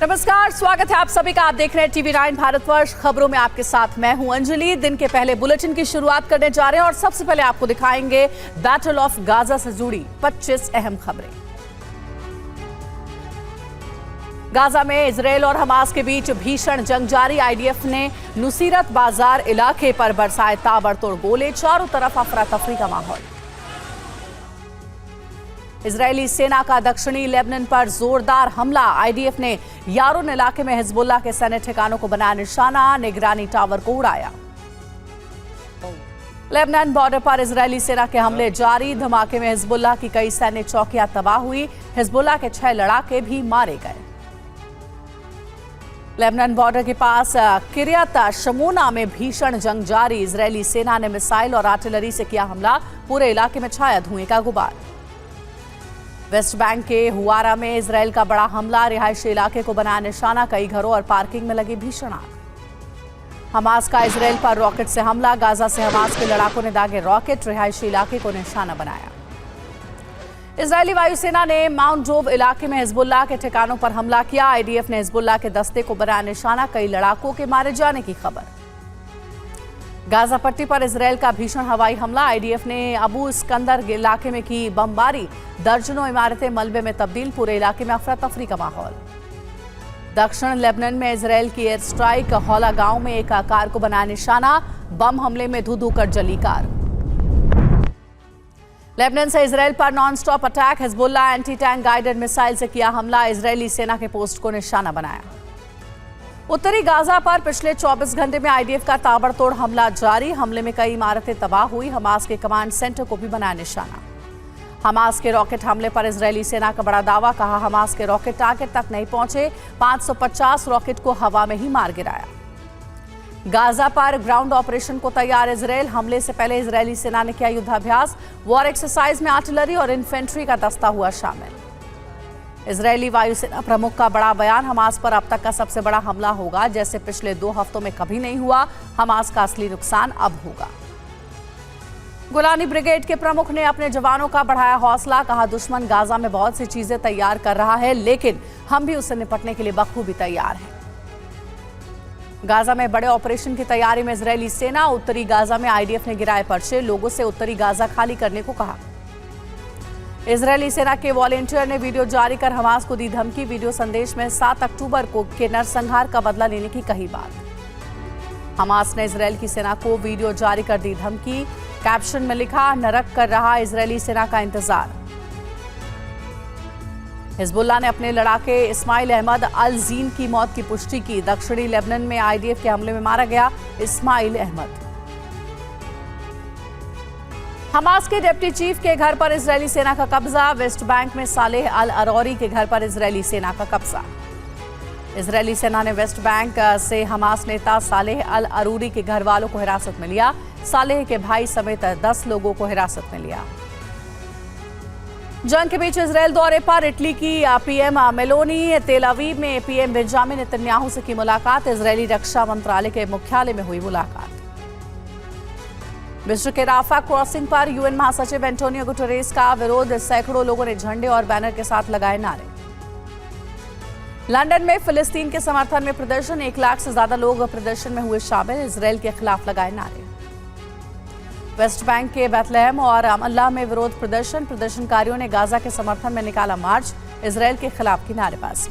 नमस्कार, स्वागत है आप सभी का। आप देख रहे हैं TV9 भारतवर्ष। खबरों में आपके साथ मैं हूं अंजलि। दिन के पहले बुलेटिन की शुरुआत करने जा रहे हैं और सबसे पहले आपको दिखाएंगे बैटल ऑफ गाजा से जुड़ी 25 अहम खबरें। गाजा में इजरायल और हमास के बीच भीषण जंग जारी। आईडीएफ ने नुसीरत बाजार इलाके पर बरसाए ताबड़तोड़ गोले। चारों तरफ अफरा तफरी का माहौल। इजरायली सेना का दक्षिणी लेबनान पर जोरदार हमला। आईडीएफ ने यारुन इलाके में हिजबुल्लाह के सैन्य ठिकानों को बनाया निशाना। निगरानी टावर को उड़ाया। लेबनान बॉर्डर पर इजरायली सेना के हमले जारी। धमाके में हिजबुल्लाह की कई सैन्य चौकियां तबाह हुई। हिजबुल्लाह के 6 लड़ाके भी मारे गए। लेबनान बॉर्डर के पास किरियत शमोना में भीषण जंग जारी। इजरायली सेना ने मिसाइल और आर्टिलरी से किया हमला। पूरे इलाके में छाया धुएं का गुबार। वेस्ट बैंक के हुआरा में इजरायल का बड़ा हमला। रिहायशी इलाके को बनाया निशाना। कई घरों और पार्किंग में लगी भीषण आग। हमास का इजरायल पर रॉकेट से हमला। गाजा से हमास के लड़ाकों ने दागे रॉकेट। रिहायशी इलाके को निशाना बनाया। इजरायली वायुसेना ने माउंट डोव इलाके में हिजबुल्लाह के ठिकानों पर हमला किया। आईडीएफ ने हिजबुल्लाह के दस्ते को बनाया निशाना। कई लड़ाकों के मारे जाने की खबर। गाजा पट्टी पर इजरायल का भीषण हवाई हमला। आईडीएफ ने अबू इस्कंदर इलाके में की बमबारी। दर्जनों इमारतें मलबे में तब्दील। पूरे इलाके में अफरा तफरी का माहौल। दक्षिण लेबनान में इजरायल की एयर स्ट्राइक। हौला गांव में एक कार को बनाया निशाना। बम हमले में धू धू कर जली कार। लेबनान से इजरायल पर non stop attack. Hezbollah anti tank guided missile से किया हमला। इजरायली सेना के पोस्ट को निशाना बनाया। उत्तरी गाजा पर पिछले 24 घंटे में आईडीएफ का ताबड़तोड़ हमला जारी। हमले में कई इमारतें तबाह हुई। हमास के कमांड सेंटर को भी बनाया निशाना। हमास के रॉकेट हमले पर इजरायली सेना का बड़ा दावा। कहा हमास के रॉकेट टारगेट तक नहीं पहुंचे। 550 रॉकेट को हवा में ही मार गिराया। गाजा पर ग्राउंड ऑपरेशन को तैयार इजरायल। हमले से पहले इजरायली सेना ने किया युद्धाभ्यास। वॉर एक्सरसाइज में आर्टिलरी और इन्फेंट्री का दस्ता हुआ शामिल। इजरायली वायुसेना प्रमुख का बड़ा बयान। हमास पर अब तक का सबसे बड़ा हमला होगा, जैसे पिछले 2 हफ्तों में कभी नहीं हुआ। हमास का असली नुकसान अब होगा। गोलानी ब्रिगेड के प्रमुख ने अपने जवानों का बढ़ाया हौसला। कहा दुश्मन गाजा में बहुत सी चीजें तैयार कर रहा है, लेकिन हम भी उससे निपटने के लिए बखूबी तैयार हैं। गाजा में बड़े ऑपरेशन की तैयारी में इजरायली सेना। उत्तरी गाजा में आईडीएफ ने गिराए पर्चे। लोगों से उत्तरी गाजा खाली करने को कहा। इजरायली सेना के वॉलंटियर ने वीडियो जारी कर हमास को दी धमकी। वीडियो संदेश में 7 अक्टूबर को के नरसंहार का बदला लेने की कही बात। हमास ने इजरायल की सेना को वीडियो जारी कर दी धमकी। कैप्शन में लिखा नरक कर रहा इजरायली सेना का इंतजार। हिजबुल्लाह ने अपने लड़ाके इस्माइल अहमद अल जीन की मौत की पुष्टि की। दक्षिणी लेबनान में आईडीएफ के हमले में मारा गया इस्माइल अहमद। हमास के डिप्टी चीफ के घर पर इजरायली सेना का कब्जा। वेस्ट बैंक में सालेह अल अरौरी के घर पर इजरायली सेना का कब्जा। इजरायली सेना ने वेस्ट बैंक से हमास नेता सालेह अल अरूरी के घर वालों को हिरासत में लिया। सालेह के भाई समेत 10 लोगों को हिरासत में लिया। जंग के बीच इजरायल दौरे पर इटली की पीएम मेलोनी। तेल अवीव में पीएम बेंजामिन नेतन्याहू से की मुलाकात। इजरायली रक्षा मंत्रालय के मुख्यालय में हुई मुलाकात। मिस्र के राफा क्रॉसिंग पर यूएन महासचिव एंटोनियो गुटेरेस का विरोध। सैकड़ों लोगों ने झंडे और बैनर के साथ लगाए नारे। लंदन में फिलिस्तीन के समर्थन में प्रदर्शन। 1 लाख से ज्यादा लोग प्रदर्शन में हुए शामिल। इजरायल के खिलाफ लगाए नारे। वेस्ट बैंक के बैतलहम और अमल्लाह में विरोध प्रदर्शन। प्रदर्शनकारियों ने गाजा के समर्थन में निकाला मार्च। इजरायल के खिलाफ की नारेबाजी।